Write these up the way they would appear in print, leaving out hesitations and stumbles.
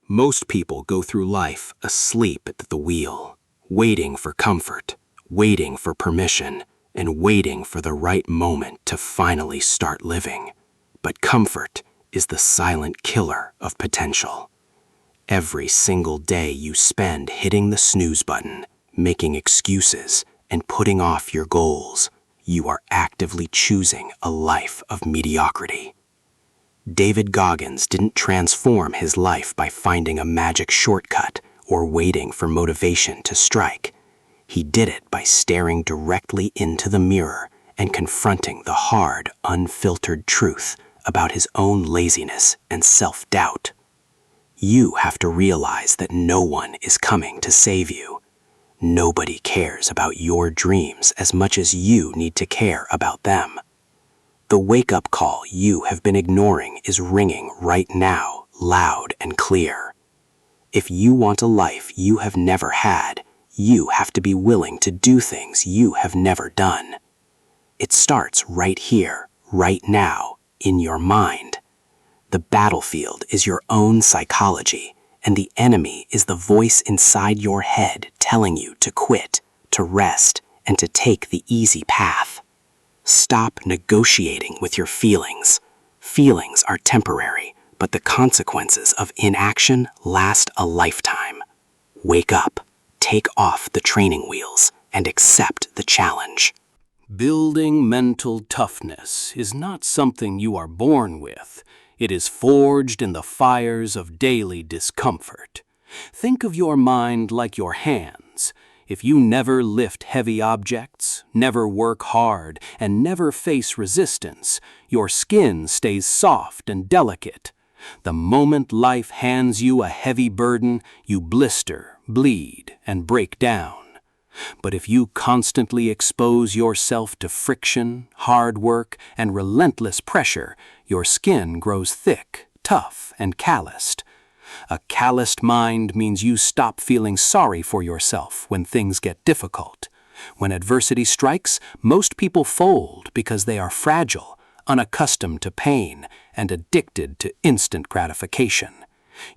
Most people go through life asleep at the wheel, waiting for comfort, waiting for permission, and waiting for the right moment to finally start living. But comfort is the silent killer of potential. Every single day you spend hitting the snooze button, making excuses, and putting off your goals, you are actively choosing a life of mediocrity. David Goggins didn't transform his life by finding a magic shortcut or waiting for motivation to strike. He did it by staring directly into the mirror and confronting the hard, unfiltered truth about his own laziness and self-doubt. You have to realize that no one is coming to save you. Nobody cares about your dreams as much as you need to care about them. The wake-up call you have been ignoring is ringing right now, loud and clear. If you want a life you have never had, you have to be willing to do things you have never done. It starts right here, right now, in your mind. The battlefield is your own psychology, and the enemy is the voice inside your head telling you to quit, to rest, and to take the easy path. Stop negotiating with your feelings. Feelings are temporary, but the consequences of inaction last a lifetime. Wake up, take off the training wheels, and accept the challenge. Building mental toughness is not something you are born with. It is forged in the fires of daily discomfort. Think of your mind like your hands. If you never lift heavy objects, never work hard, and never face resistance, your skin stays soft and delicate. The moment life hands you a heavy burden, you blister, bleed, and break down. But if you constantly expose yourself to friction, hard work, and relentless pressure, your skin grows thick, tough, and calloused. A calloused mind means you stop feeling sorry for yourself when things get difficult. When adversity strikes, most people fold because they are fragile, unaccustomed to pain, and addicted to instant gratification.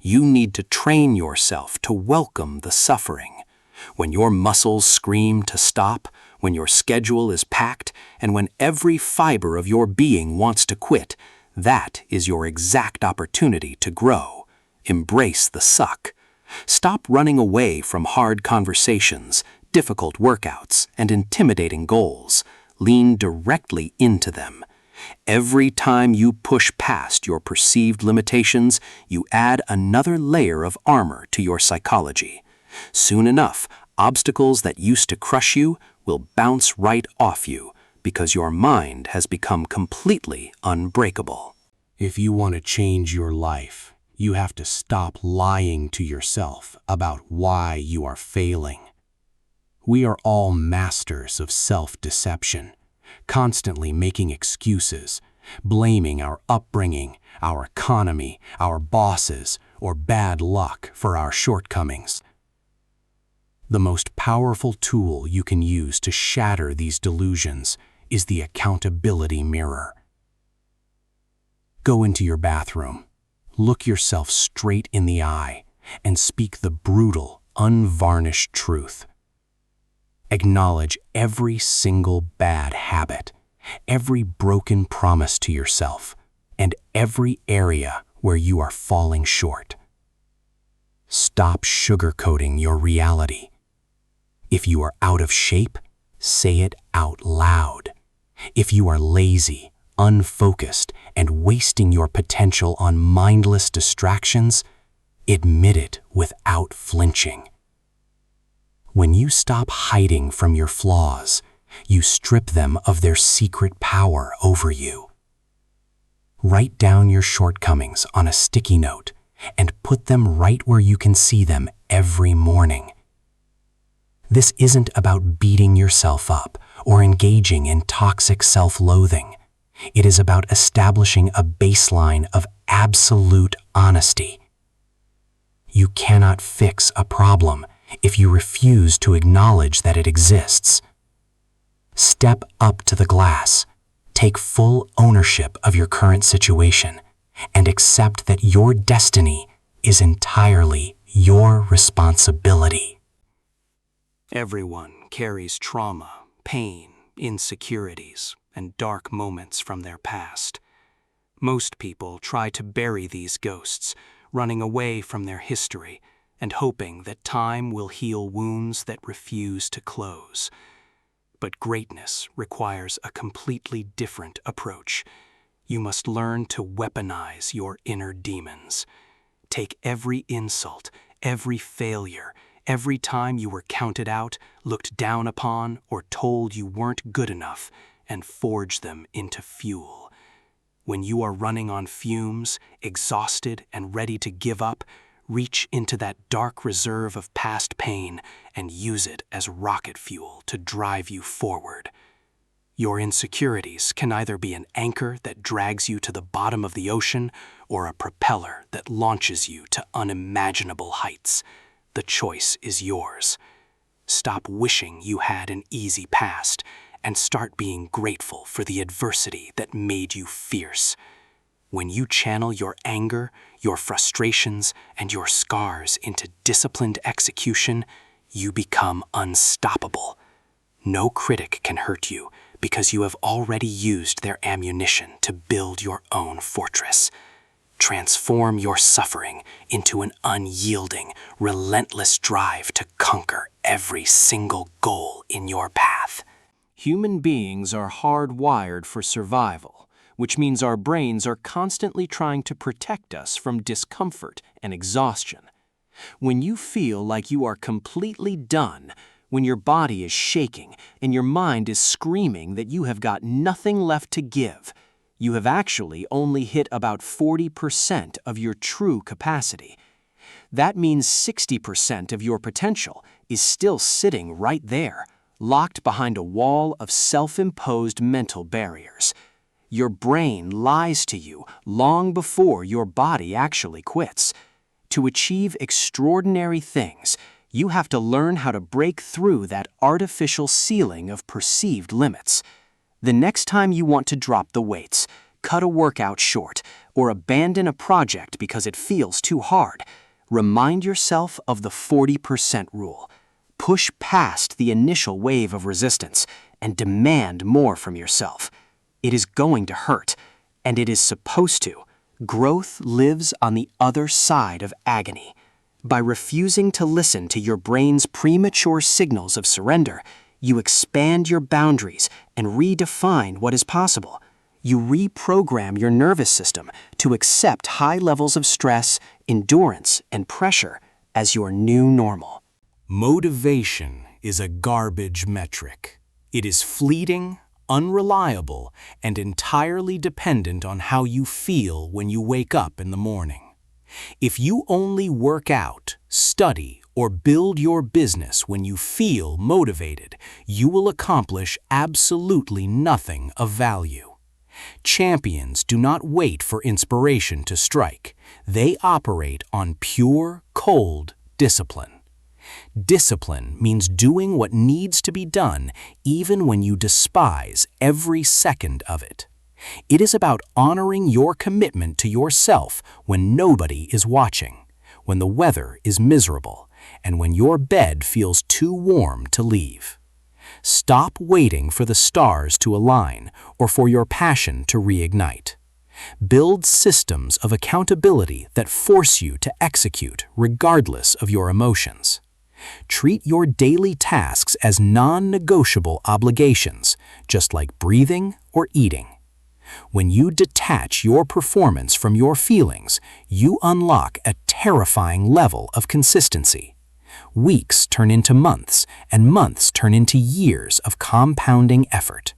You need to train yourself to welcome the suffering. When your muscles scream to stop, when your schedule is packed, and when every fiber of your being wants to quit, that is your exact opportunity to grow. Embrace the suck. Stop running away from hard conversations, difficult workouts, and intimidating goals. Lean directly into them. Every time you push past your perceived limitations, you add another layer of armor to your psychology. Soon enough, obstacles that used to crush you will bounce right off you because your mind has become completely unbreakable. If you want to change your life, you have to stop lying to yourself about why you are failing. We are all masters of self-deception, constantly making excuses, blaming our upbringing, our economy, our bosses, or bad luck for our shortcomings. The most powerful tool you can use to shatter these delusions is the accountability mirror. Go into your bathroom, look yourself straight in the eye, and speak the brutal, unvarnished truth. Acknowledge every single bad habit, every broken promise to yourself, and every area where you are falling short. Stop sugarcoating your reality. If you are out of shape, say it out loud. If you are lazy, unfocused, and wasting your potential on mindless distractions, admit it without flinching. When you stop hiding from your flaws, you strip them of their secret power over you. Write down your shortcomings on a sticky note and put them right where you can see them every morning. This isn't about beating yourself up or engaging in toxic self-loathing. It is about establishing a baseline of absolute honesty. You cannot fix a problem if you refuse to acknowledge that it exists. Step up to the glass, take full ownership of your current situation, and accept that your destiny is entirely your responsibility. Everyone carries trauma, pain, insecurities, and dark moments from their past. Most people try to bury these ghosts, running away from their history and hoping that time will heal wounds that refuse to close. But greatness requires a completely different approach. You must learn to weaponize your inner demons. Take every insult, every failure, every time you were counted out, looked down upon, or told you weren't good enough, and forge them into fuel. When you are running on fumes, exhausted and ready to give up, reach into that dark reserve of past pain and use it as rocket fuel to drive you forward. Your insecurities can either be an anchor that drags you to the bottom of the ocean or a propeller that launches you to unimaginable heights. The choice is yours. Stop wishing you had an easy past and start being grateful for the adversity that made you fierce. When you channel your anger, your frustrations, and your scars into disciplined execution, you become unstoppable. No critic can hurt you because you have already used their ammunition to build your own fortress. Transform your suffering into an unyielding, relentless drive to conquer every single goal in your path. Human beings are hardwired for survival, which means our brains are constantly trying to protect us from discomfort and exhaustion. When you feel like you are completely done, when your body is shaking and your mind is screaming that you have got nothing left to give, you have actually only hit about 40% of your true capacity. That means 60% of your potential is still sitting right there, locked behind a wall of self-imposed mental barriers. Your brain lies to you long before your body actually quits. To achieve extraordinary things, you have to learn how to break through that artificial ceiling of perceived limits. The next time you want to drop the weights, cut a workout short, or abandon a project because it feels too hard, remind yourself of the 40% rule. Push past the initial wave of resistance and demand more from yourself. It is going to hurt, and it is supposed to. Growth lives on the other side of agony. By refusing to listen to your brain's premature signals of surrender, you expand your boundaries and redefine what is possible. You reprogram your nervous system to accept high levels of stress, endurance, and pressure as your new normal. Motivation is a garbage metric. It is fleeting, unreliable, and entirely dependent on how you feel when you wake up in the morning. If you only work out, study, or build your business when you feel motivated, you will accomplish absolutely nothing of value. Champions do not wait for inspiration to strike. They operate on pure, cold discipline. Discipline means doing what needs to be done even when you despise every second of it. It is about honoring your commitment to yourself when nobody is watching, when the weather is miserable, and when your bed feels too warm to leave. Stop waiting for the stars to align or for your passion to reignite. Build systems of accountability that force you to execute regardless of your emotions. Treat your daily tasks as non-negotiable obligations, just like breathing or eating. When you detach your performance from your feelings, you unlock a terrifying level of consistency. Weeks turn into months, and months turn into years of compounding effort.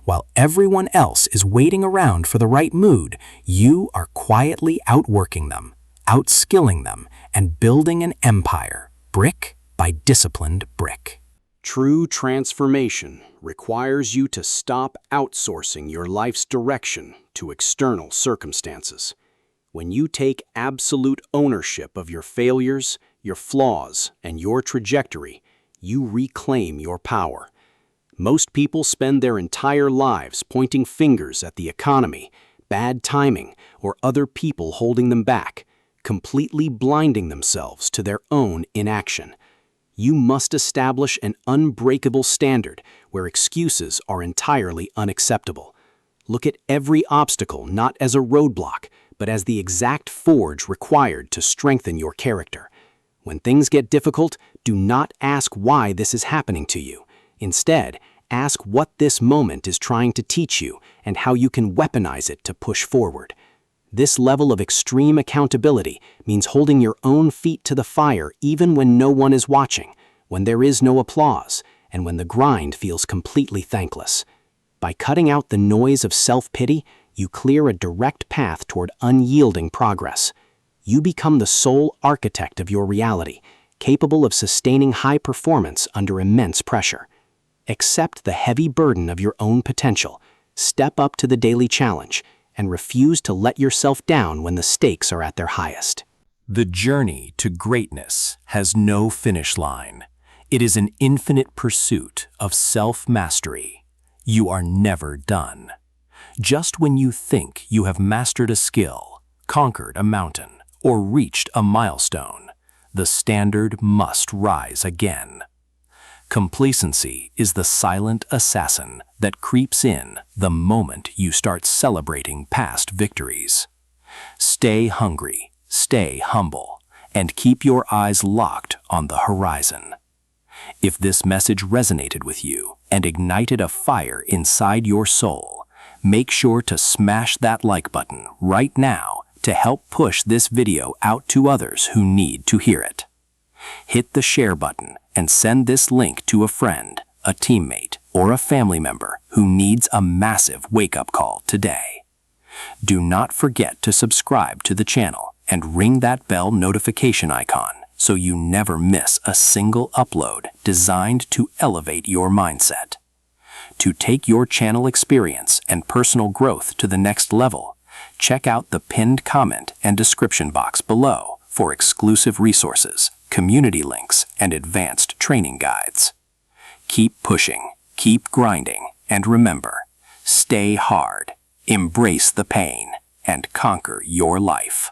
While everyone else is waiting around for the right mood, you are quietly outworking them, outskilling them, and building an empire, brick by disciplined brick. True transformation requires you to stop outsourcing your life's direction to external circumstances. When you take absolute ownership of your failures, your flaws, and your trajectory, you reclaim your power. Most people spend their entire lives pointing fingers at the economy, bad timing, or other people holding them back, completely blinding themselves to their own inaction. You must establish an unbreakable standard where excuses are entirely unacceptable. Look at every obstacle not as a roadblock, but as the exact forge required to strengthen your character. When things get difficult, do not ask why this is happening to you. Instead, ask what this moment is trying to teach you and how you can weaponize it to push forward. This level of extreme accountability means holding your own feet to the fire even when no one is watching, when there is no applause, and when the grind feels completely thankless. By cutting out the noise of self-pity, you clear a direct path toward unyielding progress. You become the sole architect of your reality, capable of sustaining high performance under immense pressure. Accept the heavy burden of your own potential, step up to the daily challenge, and refuse to let yourself down when the stakes are at their highest. The journey to greatness has no finish line. It is an infinite pursuit of self-mastery. You are never done. Just when you think you have mastered a skill, conquered a mountain, or reached a milestone, the standard must rise again. Complacency is the silent assassin that creeps in the moment you start celebrating past victories. Stay hungry, stay humble, and keep your eyes locked on the horizon. If this message resonated with you and ignited a fire inside your soul, make sure to smash that like button right now to help push this video out to others who need to hear it. Hit the share button and send this link to a friend, a teammate, or a family member who needs a massive wake-up call today. Do not forget to subscribe to the channel and ring that bell notification icon so you never miss a single upload designed to elevate your mindset. To take your channel experience and personal growth to the next level, check out the pinned comment and description box below for exclusive resources, community links, and advanced training guides. Keep pushing, keep grinding, and remember, stay hard, embrace the pain, and conquer your life.